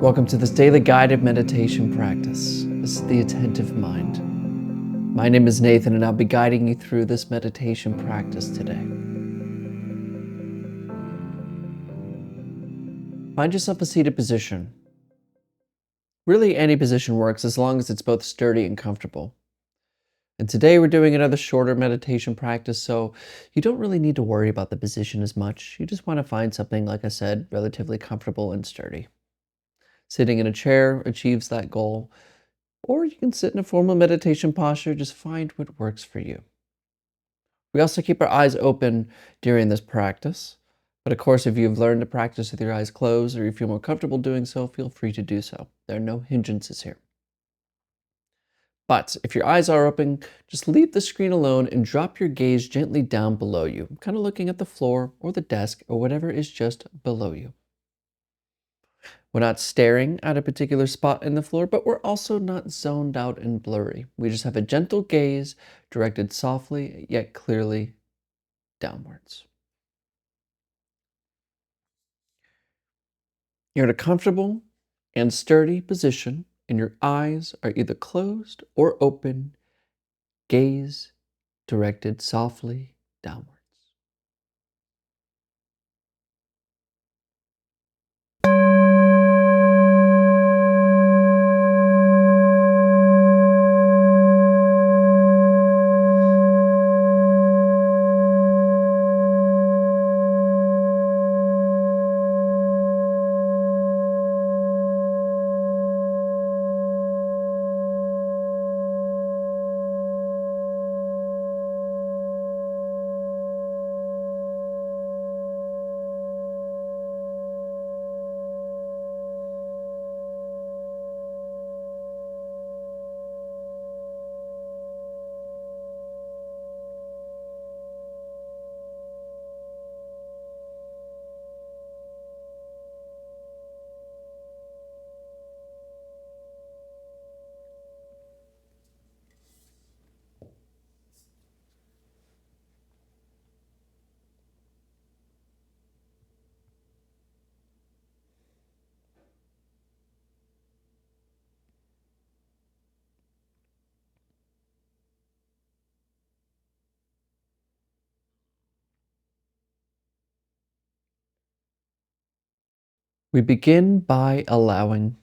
Welcome to this daily guided meditation practice. This is the Attentive Mind. My name is Nathan, and I'll be guiding you through this meditation practice today. Find yourself a seated position. Really, any position works as long as it's both sturdy and comfortable. And today we're doing another shorter meditation practice, so you don't really need to worry about the position as much. You just want to find something, like I said, relatively comfortable and sturdy. Sitting in a chair achieves that goal. Or you can sit in a formal meditation posture, just find what works for you. We also keep our eyes open during this practice. But of course, if you've learned to practice with your eyes closed or you feel more comfortable doing so, feel free to do so. There are no hindrances here. But if your eyes are open, just leave the screen alone and drop your gaze gently down below you, kind of looking at the floor or the desk or whatever is just below you. We're not staring at a particular spot in the floor, but we're also not zoned out and blurry. We just have a gentle gaze directed softly yet clearly downwards. You're in a comfortable and sturdy position, and your eyes are either closed or open, gaze directed softly downwards. We begin by allowing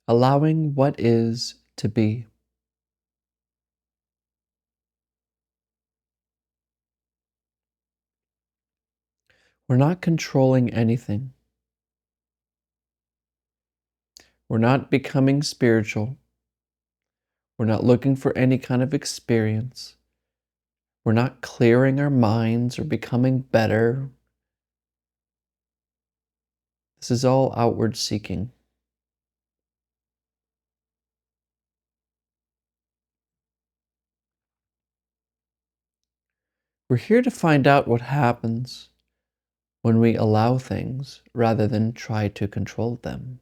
what is to be. We're not controlling anything. We're not becoming spiritual. We're not looking for any kind of experience. We're not clearing our minds or becoming better. This is all outward seeking. We're here to find out what happens when we allow things rather than try to control them.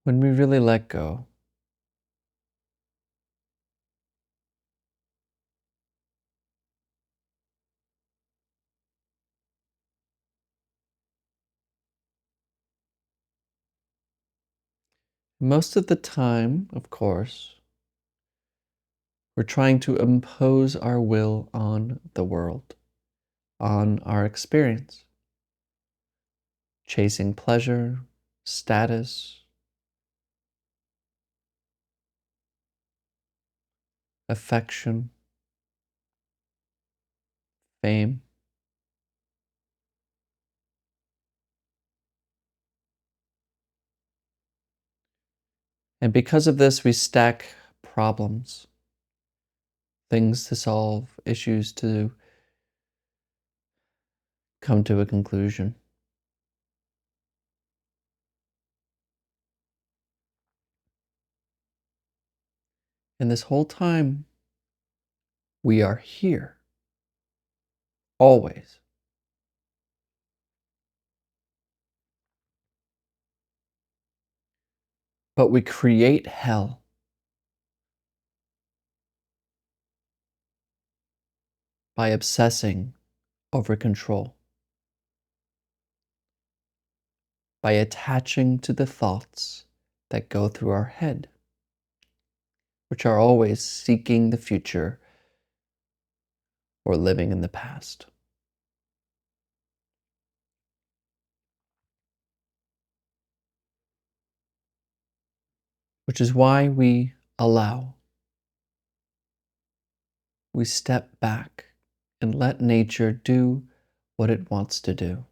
When we really let go. Most of the time, of course, we're trying to impose our will on the world, on our experience, chasing pleasure, status, affection, fame. And because of this, we stack problems, things to solve, issues to come to a conclusion. And this whole time, we are here, always. But we create hell. by obsessing over control, by attaching to the thoughts that go through our head, which are always seeking the future or living in the past. Which is why we allow, we step back and let nature do what it wants to do.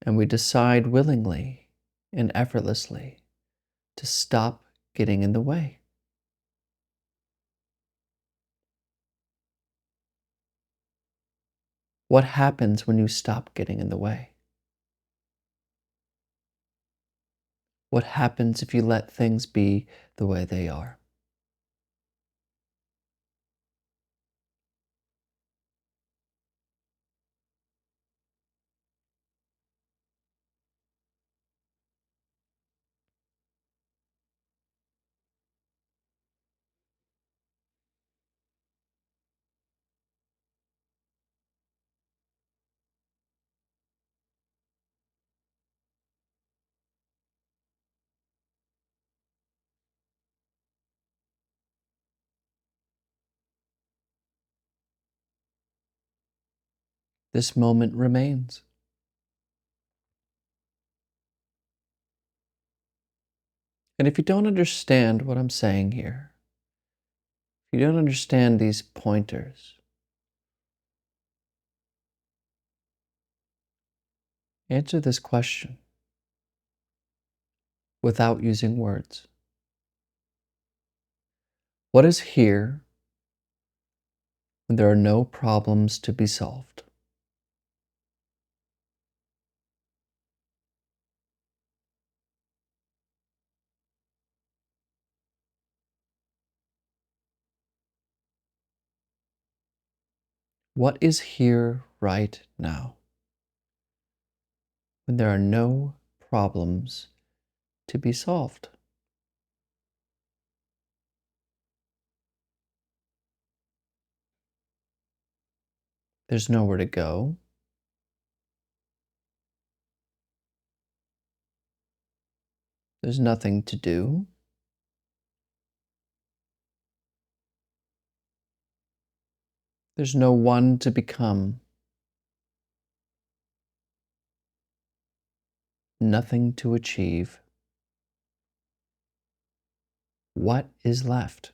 And we decide willingly and effortlessly to stop getting in the way. What happens when you stop getting in the way? What happens if you let things be the way they are? This moment remains. And if you don't understand what I'm saying here, if you don't understand these pointers, answer this question without using words. What is here when there are no problems to be solved? What is here right now when there are no problems to be solved? There's nowhere to go. There's nothing to do. There's no one to become. Nothing to achieve. What is left?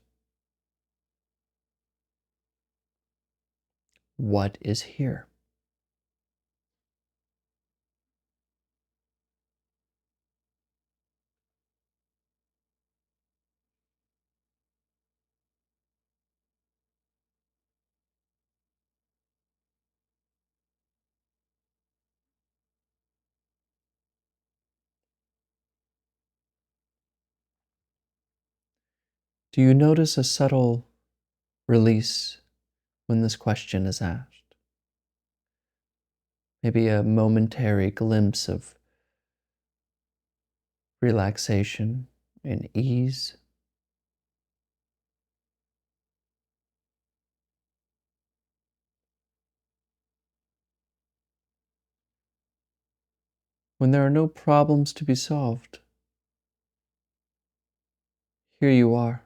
What is here? Do you notice a subtle release when this question is asked? Maybe a momentary glimpse of relaxation and ease. When there are no problems to be solved, here you are.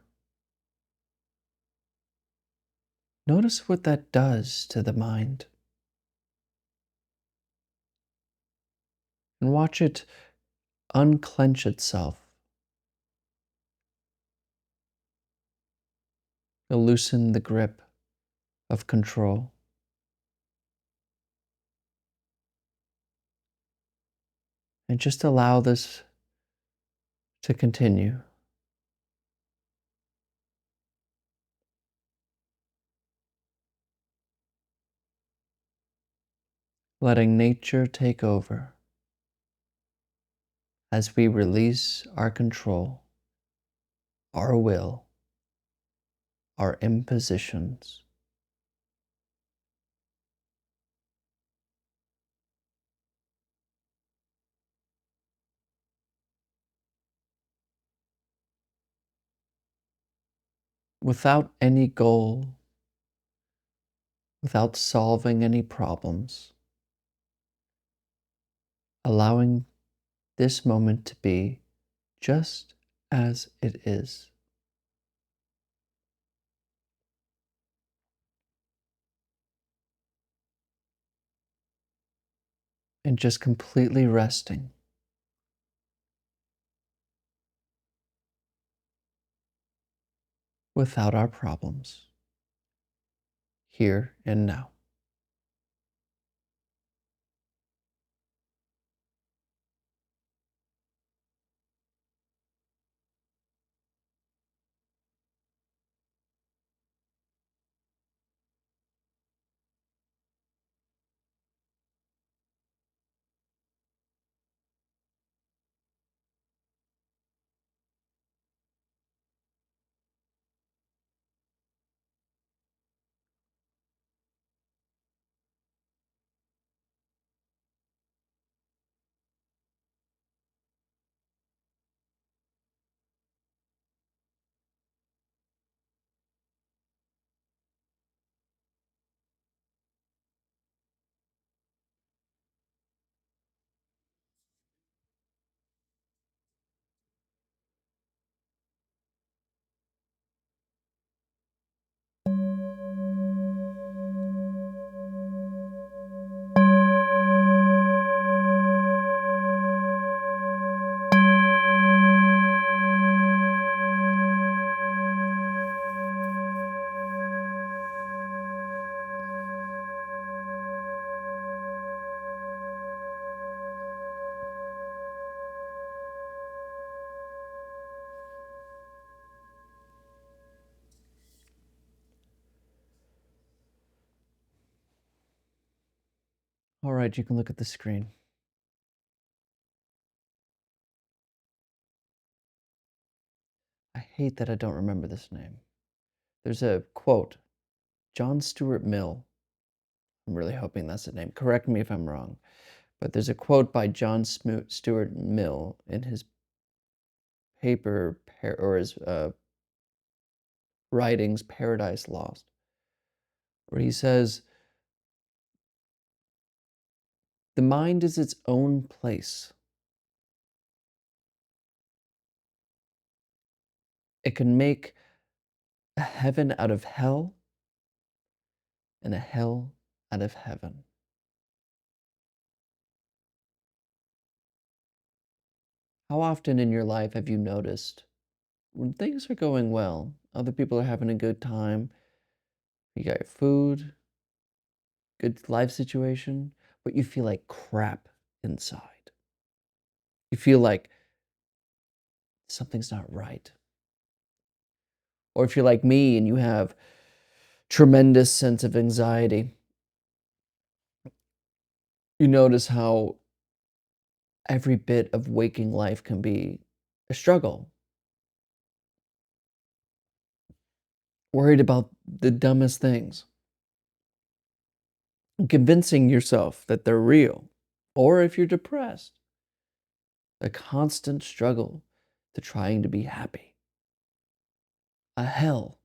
Notice what that does to the mind. And watch it unclench itself, loosen the grip of control. And just allow this to continue. Letting nature take over as we release our control, our will, our impositions. Without any goal, without solving any problems, allowing this moment to be just as it is, and just completely resting without our problems, here and now. All right, you can look at the screen. I hate that I don't remember this name. There's a quote, John Stuart Mill. I'm really hoping that's the name. Correct me if I'm wrong. But there's a quote by John Stuart Mill in his paper or his writings, Paradise Lost, where he says, the mind is its own place. It can make a heaven out of hell and a hell out of heaven. How often in your life have you noticed when things are going well, other people are having a good time, you got your food, good life situation, but you feel like crap inside? You feel like something's not right. Or if you're like me and you have tremendous sense of anxiety, you notice how every bit of waking life can be a struggle. Worried about the dumbest things, and convincing yourself that they're real. Or if you're depressed, a constant struggle to trying to be happy. A hell.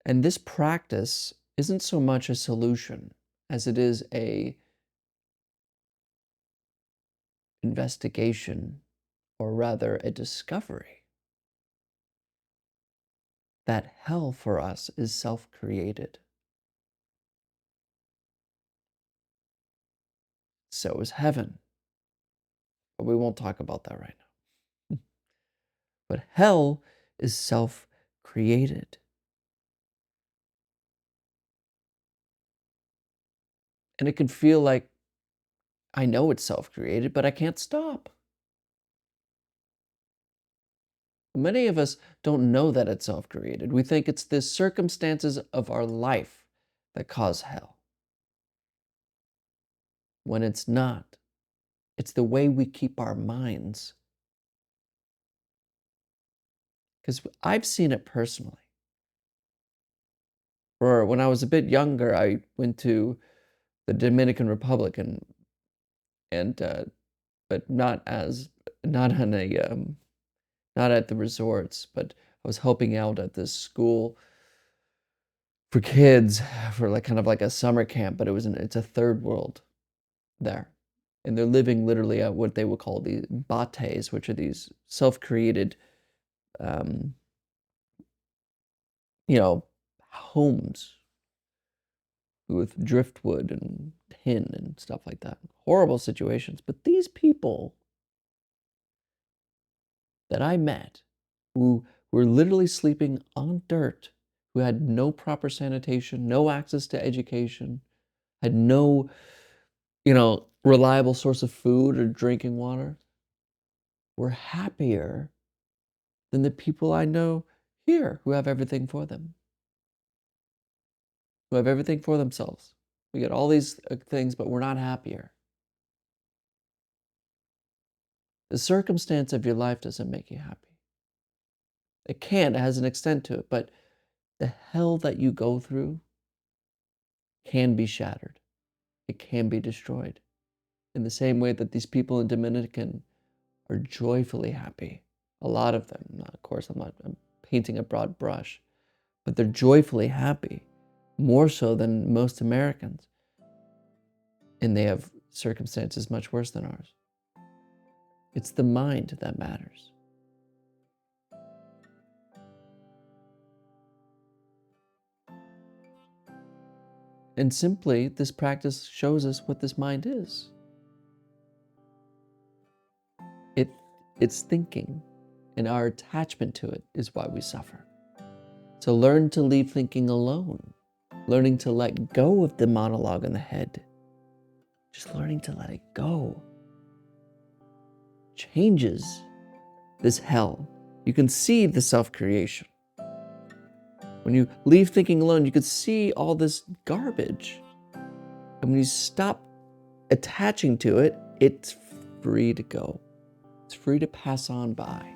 And this practice isn't so much a solution as it is a investigation, or rather a discovery, that hell for us is self-created. So is heaven. But we won't talk about that right now. But hell is self-created. And it can feel like I know it's self-created, but I can't stop. Many of us don't know that it's self-created. We think it's the circumstances of our life that cause hell, when it's not. It's the way we keep our minds. Because I've seen it personally. Or when I was a bit younger, I went to the Dominican Republic, and and but not on a not at the resorts, but I was helping out at this school for kids for like kind of like a summer camp, but it's a third world there. And they're living literally at what they would call the bates, which are these self-created, um, you know, homes with driftwood and tin and stuff like that. Horrible situations. But these people that I met who were literally sleeping on dirt, who had no proper sanitation, no access to education, had no, reliable source of food or drinking water, were happier than the people I know here who have everything for them, who have everything for themselves. We get all these things, but we're not happier. The circumstance of your life doesn't make you happy. It can, it has an extent to it, but the hell that you go through can be shattered. It can be destroyed. In the same way that these people in Dominican are joyfully happy. A lot of them, of course, I'm painting a broad brush, but they're joyfully happy, more so than most Americans. And they have circumstances much worse than ours. It's the mind that matters. And simply, this practice shows us what this mind is. It's thinking, and our attachment to it is why we suffer. So learn to leave thinking alone, learning to let go of the monologue in the head, just learning to let it go changes this hell. You can see the self-creation. When you leave thinking alone, you can see all this garbage. And when you stop attaching to it, it's free to go. It's free to pass on by.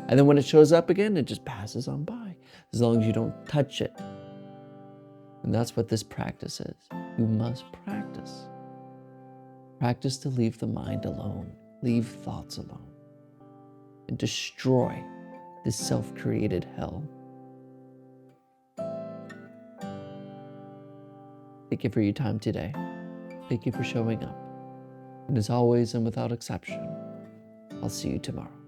And then when it shows up again, it just passes on by, as long as you don't touch it. And that's what this practice is. You must practice. Practice to leave the mind alone, leave thoughts alone, and destroy this self-created hell. Thank you for your time today. Thank you for showing up. And as always and without exception, I'll see you tomorrow.